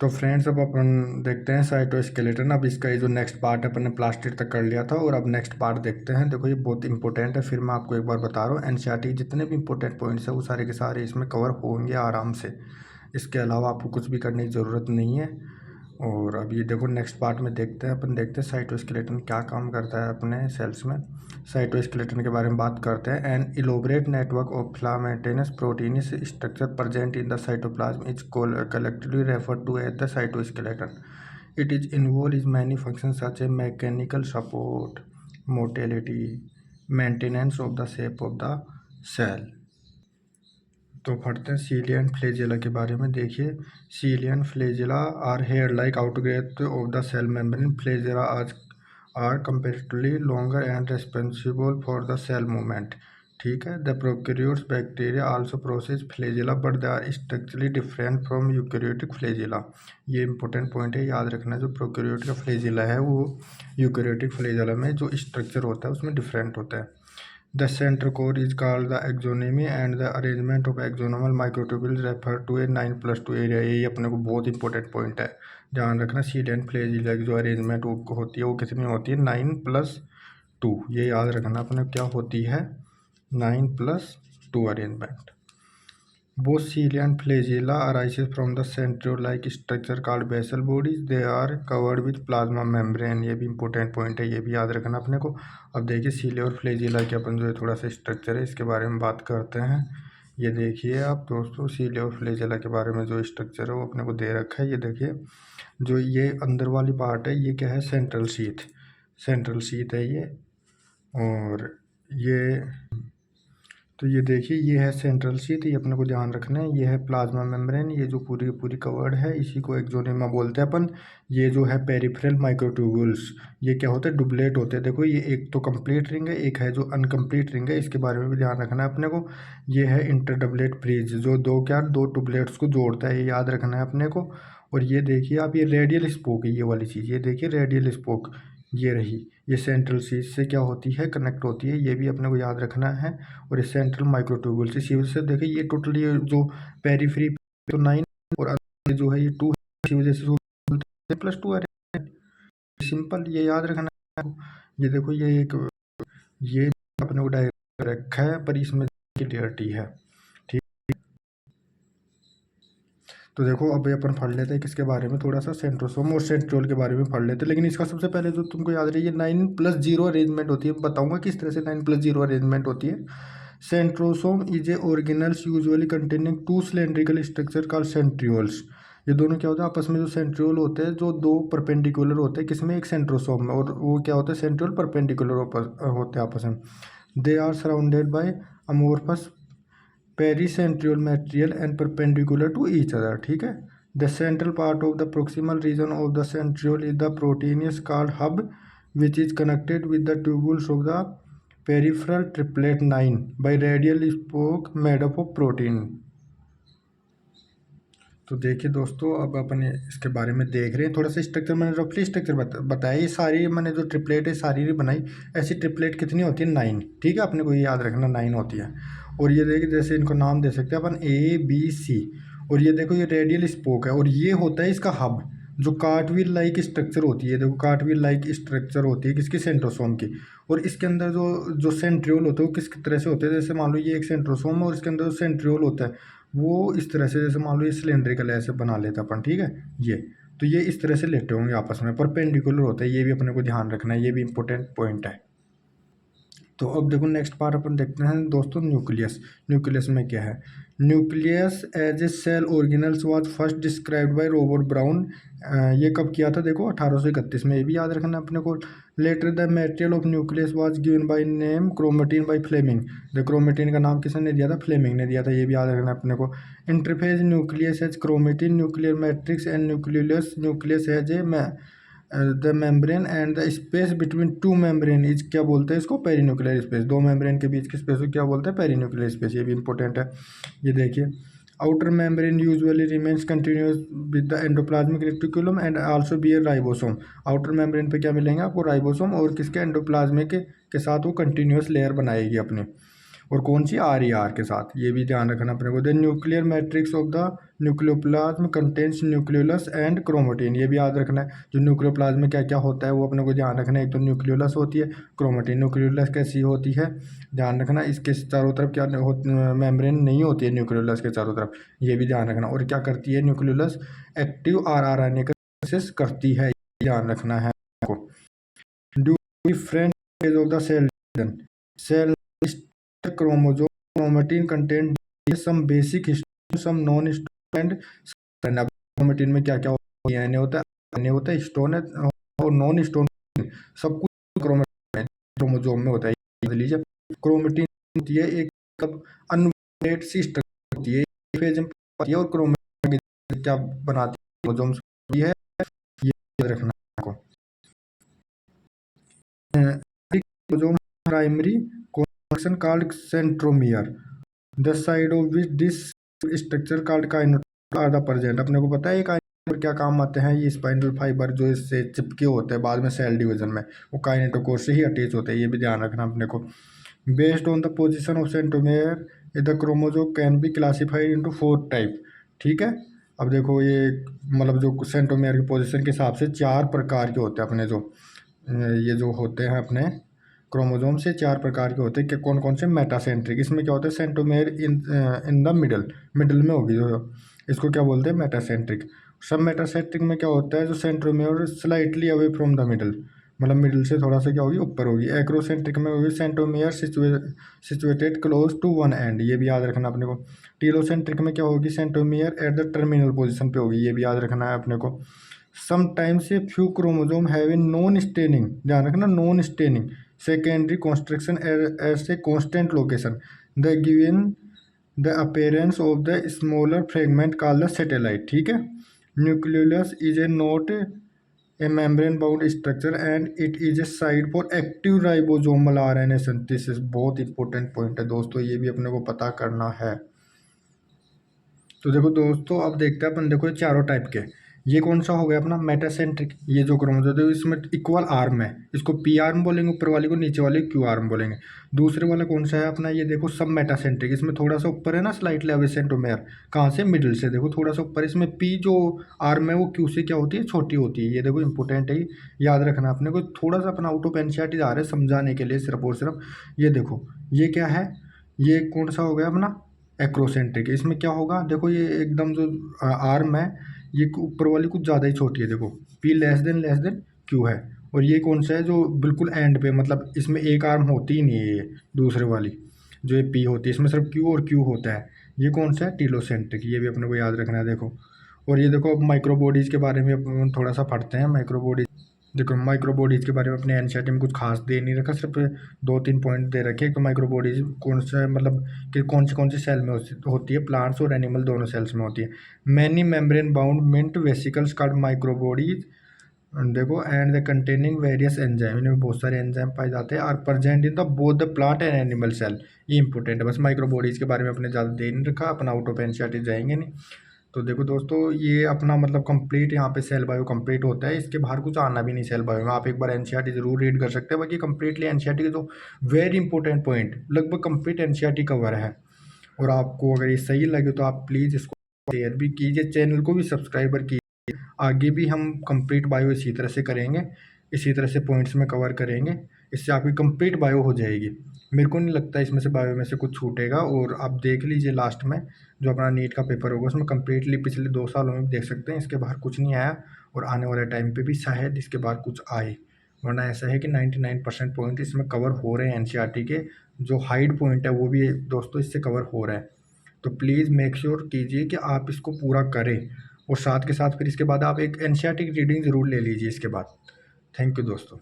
तो फ्रेंड्स अब अपन देखते हैं साइटोस्केलेटन। अब इसका ये जो नेक्स्ट पार्ट है अपन ने प्लास्टिड तक कर लिया था, और अब नेक्स्ट पार्ट देखते हैं। देखो ये बहुत इंपॉर्टेंट है, फिर मैं आपको एक बार बता रहा हूँ। एनसीईआरटी जितने भी इंपॉर्टेंट पॉइंट्स हैं वो सारे के सारे इसमें कवर होंगे आराम से। इसके अलावा आपको कुछ भी करने की ज़रूरत नहीं है। और अब ये देखो नेक्स्ट पार्ट में देखते हैं, अपन देखते हैं साइटोस्केलेटन क्या काम करता है अपने सेल्स में। साइटोस्केलेटन के बारे में बात करते हैं। An elaborate network of filamentous proteinous structure present in the cytoplasm is collectively referred to as the cytoskeleton. It is involved in many functions such as mechanical support, motility, maintenance of the shape of the cell. तो पढ़ते हैं सीलिया and flagella के बारे में। देखिए cilia and flagella are hair like outgrowth of the cell membrane. Flagella are comparatively longer and responsible for the cell movement. ठीक है। The prokaryotes bacteria also possess flagella but they are structurally different from eukaryotic flagella. ये important point है, याद रखना। जो prokaryote का flagella है वो यूकैरियोटिक फ्लैजेला में जो स्ट्रक्चर होता है उसमें डिफरेंट होता है। The center core is called the axonomy and the arrangement of axonal microtubules refer to a 9+2 area। यही अपने को बहुत इंपॉर्टेंट पॉइंट है, ध्यान रखना। सीलिया एंड फ्लैजेला की जो अरेंजमेंट होती है वो कितनी होती है, 9+2। ये याद रखना अपने क्या होती है, 9+2 arrangement. Both cilia and flagella arises from the centriole-like structure called basal bodies. They are covered with plasma membrane। ये भी इंपॉर्टेंट पॉइंट है, ये भी याद रखना अपने को। अब देखिए सीलिया और फ्लैजेला के अपन जो है थोड़ा सा स्ट्रक्चर है इसके बारे में बात करते हैं। ये देखिए आप दोस्तों, सीलिया और फ्लैजेला के बारे में जो स्ट्रक्चर है वो अपने को दे रखा है। ये देखिए जो ये अंदर वाली पार्ट है ये क्या है, सेंट्रल शीथ। सेंट्रल शीथ है ये। और ये तो ये देखिए ये है सेंट्रल शीथ, ये अपने को ध्यान रखना है। ये है प्लाज्मा मेम्ब्रेन, ये जो पूरी पूरी कवर्ड है इसी को एक्सोनिमा बोलते हैं अपन। ये जो है पेरिफेरल माइक्रोट्यूबुल्स, ये क्या होते हैं, डुप्लेट होते हैं। देखो ये एक तो कंप्लीट रिंग है, एक है जो अनकम्प्लीट रिंग है, इसके बारे में भी ध्यान रखना है अपने को। ये है इंटरडबलेट ब्रिज, जो दो टुबलेट्स को जोड़ता है, ये याद रखना है अपने को। और ये देखिए आप, ये रेडियल स्पोक है ये वाली चीज़, ये देखिए रेडियल स्पोक ये रही, ये सेंट्रल शीथ से क्या होती है, कनेक्ट होती है, ये भी अपने को याद रखना है। और ये सेंट्रल माइक्रोट्यूबुल्स इसी वजह से देखिए ये टोटली जो पेरीफ्री तो 9 और जो है ये 2 है, इसी वजह से +2 है। सिंपल, ये याद रखना है। ये देखो ये एक ये अपने को डायरेक्ट रखा है पर इसमें क्लियरिटी है। तो देखो अब अपन पढ़ लेते हैं किसके बारे में, थोड़ा सा सेंट्रोसोम और सेंट्रियोल के बारे में पढ़ लेते हैं। लेकिन इसका सबसे पहले जो तुमको याद रही है 9+0 अरेंजमेंट होती है, बताऊंगा किस तरह से 9+0 अरेंजमेंट होती है। Centrosome is a organelles usually containing 2 cylindrical structure called centrioles. ये दोनों क्या होता है आपस में, जो सेंट्रियोल होते हैं जो 2 परपेंडिकुलर होते हैं, किसमें, एक सेंट्रोसोम में, और वो क्या होता है, सेंट्रियोल परपेंडिकुलर होते हैं आपस में। They are surrounded by amorphous pericentriolar material and perpendicular to each other. ठीक है। The central part of the proximal region of the centriole is the proteinaceous called hub which is connected with the tubules of the peripheral triplet 9 by radial spoke made up of protein. तो देखिए दोस्तों अब अपन इसके बारे में देख रहे हैं थोड़ा सा स्ट्रक्चर। मैंने रफली स्ट्रक्चर बताया, ये सारी मैंने जो ट्रिपलेट है सारी नहीं बनाई। ऐसी ट्रिपलेट कितनी होती है, 9। ठीक है, अपने को ये याद रखना 9 होती है। और ये देखिए जैसे इनको नाम दे सकते हैं अपन ABC। और ये देखो ये रेडियल स्पोक है, और ये होता है इसका हब, जो कार्टविल लाइक स्ट्रक्चर होती है। देखो कार्टविल लाइक स्ट्रक्चर होती है किसकी, सेंट्रोसोम की। और इसके अंदर जो सेंट्रियोल होते हैं वो किस तरह से होते हैं, जैसे मान लो ये एक सेंट्रोसोम है और इसके अंदर जो सेंट्रियोल होता है वो इस तरह से, जैसे मान लो ये सिलेंड्रिकल ऐसे बना लेते हैं अपन। ठीक है, ये तो ये इस तरह से लेटे होंगे आपस में, परपेंडिकुलर होता है। ये भी अपने को ध्यान रखना है, ये भी इंपॉर्टेंट पॉइंट है। तो अब देखो नेक्स्ट पार्ट अपन देखते हैं दोस्तों, न्यूक्लियस। न्यूक्लियस में क्या है, nucleus as a cell organelles was first described by Robert Brown. ये कब किया था, देखो 1831 में, ये भी याद रखना अपने को। Later the material of nucleus was given by name chromatin by Flemming. The chromatin का नाम किसने दिया था, फ्लेमिंग ने दिया था, ये भी याद रखना अपने को। Interphase nucleus has chromatin nuclear matrix and nucleolus nucleus as a the membrane and the space between 2 membrane is, क्या बोलते हैं इसको, पेरीन्यूक्लियर स्पेस। 2 मेम्ब्रेन के बीच की स्पेस को क्या बोलते हैं, पेरीन्यूक्लियर स्पेस। ये भी इंपॉर्टेंट है। ये देखिए outer membrane usually remains continuous with the endoplasmic reticulum and also bear ribosome. Outer membrane पे क्या मिलेंगे आपको, राइबोसोम, और किसके, एंडोप्लाज्मिक के साथ वो कंटिन्यूस लेयर बनाएगी अपनी। और कौन सी आर ई आर के साथ, ये भी ध्यान रखना अपने को। The nuclear matrix of the nucleoplasm contains nucleolus and chromatin, ये भी याद रखना है। जो न्यूक्लियोप्लाज्म में क्या क्या होता है वो अपने को ध्यान रखना है। एक तो न्यूक्लियोलस होती है, क्रोमेटिन। न्यूक्लियोलस कैसी होती है, ध्यान रखना, इसके चारों तरफ क्या मेम्ब्रेन नहीं होती है न्यूक्लियोलस के चारों तरफ, ये भी ध्यान रखना। और क्या करती है न्यूक्लियोलस, एक्टिव आरआरएनए का सिंथेसिस करती है, ध्यान रखना है आपको। Do different phase of the cell division, cell chromosome chromatin content some basic histone some non histone and chromatin में क्या क्या होता है, एनए होता है, हिस्टोन है और नॉन हिस्टोन, सब कुछ क्रोमोसोम में होता है, याद लीजिए। क्रोमेटिन होती है एक अनब्रेड सी स्ट्रक्चर होती है, फेज में होती है, और क्रोमेटिन क्या बनाती है, क्रोमोसोम्स है, ये याद रखना आपको। Chromosome primary function called centromere, the side of which this structure called kinetochore are the present. अपने को पता है ये काइनेटोकोर क्या काम आते हैं, ये स्पाइनल फाइबर जो इससे चिपके होते हैं बाद में सेल डिवीजन में, वो काइनेटोकोर से ही अटैच होते हैं, ये भी ध्यान रखना अपने को। Based on the position of centromere the chromosome can be classified into 4 type, ठीक है। अब देखो ये मतलब जो सेंट्रोमियर की पोजिशन के हिसाब से 4 प्रकार के होते हैं अपने जो ये जो होते हैं अपने क्रोमोसोम से 4 प्रकार के होते हैं कि कौन कौन से, मेटासेंट्रिक, इसमें क्या होता है सेंट्रोमेयर इन द मिडल में होगी जो, इसको क्या बोलते हैं मेटासेंट्रिक। सब मेटासेंट्रिक में क्या होता है, जो centromere slightly away from the middle, मतलब मिडल से थोड़ा सा क्या होगी ऊपर होगी। एक्रोसेंट्रिक में होगी centromere situated close to one end, ये भी याद रखना अपने को। टीलोसेंट्रिक में क्या होगी, centromere at the terminal position पे होगी, ये भी याद रखना है अपने को। Sometimes a few chromosome have in non staining, ध्यान रखना non staining secondary construction as a constant location, the given the appearance of the smaller fragment called the satellite, ठीक है। nucleus is a not a membrane bound structure and it is a site for active ribosomal RNA synthesis, बहुत important point है दोस्तों, ये भी अपने को पता करना है। तो देखो दोस्तों अब देखते हैं अपन, देखो ये चारों टाइप के, ये कौन सा हो गया अपना मेटासेंट्रिक, ये जो क्रोमोसोम है इसमें इक्वल आर्म है, इसको पी आर्म बोलेंगे ऊपर वाले को, नीचे वाले क्यू आर्म बोलेंगे। दूसरे वाला कौन सा है अपना, ये देखो सब मेटासेंट्रिक, इसमें थोड़ा सा ऊपर है ना स्लाइटली अवे सेंट्रोमेयर, कहाँ से, मिडिल से, देखो थोड़ा सा ऊपर। इसमें पी जो आर्म है वो क्यू से क्या होती है, छोटी होती है, ये देखो इंपॉर्टेंट है, याद रखना अपने को। थोड़ा सा अपना आउट ऑफ एनसीईआरटी जा रहे हैं समझाने के लिए सिर्फ और सिर्फ। ये देखो ये क्या है, ये कौन सा हो गया अपना एक्रोसेंट्रिक, इसमें क्या होगा, देखो ये एकदम जो आर्म है ये ऊपर वाली कुछ ज़्यादा ही छोटी है, देखो पी लेस देन क्यू है। और ये कौन सा है जो बिल्कुल एंड पे, मतलब इसमें एक आर्म होती ही नहीं है, ये दूसरे वाली जो ये पी होती है, इसमें सिर्फ क्यू और क्यू होता है। ये कौन सा है, टीलोसेंट्रिक, ये भी अपने को याद रखना है। देखो और ये देखो अब माइक्रो बॉडीज़ के बारे में अपन थोड़ा सा पढ़ते हैं। माइक्रो बॉडीज, देखो माइक्रो बॉडीज़ के बारे में अपने एनसीईआरटी में कुछ खास दे नहीं रखा, सिर्फ 2-3 पॉइंट दे रखे। तो माइक्रो बॉडीज़ कौन सा मतलब कि कौन सी सेल में होती है, प्लांट्स और एनिमल दोनों सेल्स में होती है। Many membrane bound minute vesicles called microbodies, देखो and the containing various enzyme, इनमें बहुत सारे एंजाइम पाए जाते हैं, are present in the both the plant and animal cell, ये इंपॉर्टेंट है। बस माइक्रो बॉडीज़ के बारे में अपने ज़्यादा दे नहीं रखा, अपना आउट ऑफ एनसीईआरटी जाएंगे नहीं। तो देखो दोस्तों ये अपना मतलब कंप्लीट यहाँ पे सेल बायो कंप्लीट होता है, इसके बाहर कुछ आना भी नहीं सेल बायो में। आप एक बार एनसीईआरटी जरूर रीड कर सकते हैं, बाकी कंप्लीटली एनसीईआरटी के जो वेरी इंपॉर्टेंट पॉइंट लगभग कंप्लीट एनसीईआरटी कवर है। और आपको अगर ये सही लगे तो आप प्लीज़ इसको शेयर भी कीजिए, चैनल को भी सब्सक्राइबर कीजिए। आगे भी हम कंप्लीट बायो इसी तरह से करेंगे, इसी तरह से पॉइंट्स में कवर करेंगे, इससे आपकी कंप्लीट बायो हो जाएगी। मेरे को नहीं लगता इसमें से बायो में से कुछ छूटेगा। और आप देख लीजिए लास्ट में जो अपना नीट का पेपर होगा उसमें कंप्लीटली पिछले 2 सालों में देख सकते हैं इसके बाहर कुछ नहीं आया, और आने वाले टाइम पे भी शायद इसके बाहर कुछ आए। वरना ऐसा है कि 99% पॉइंट इसमें कवर हो रहे हैं एनसीईआरटी के, जो हाइड पॉइंट है वो भी दोस्तों इससे कवर हो रहा है। तो प्लीज़ मेक श्योर कीजिए कि आप इसको पूरा करें, और साथ के साथ फिर इसके बाद आप एक एनसीईआरटी की रीडिंग ज़रूर ले लीजिए इसके बाद। थैंक यू दोस्तों।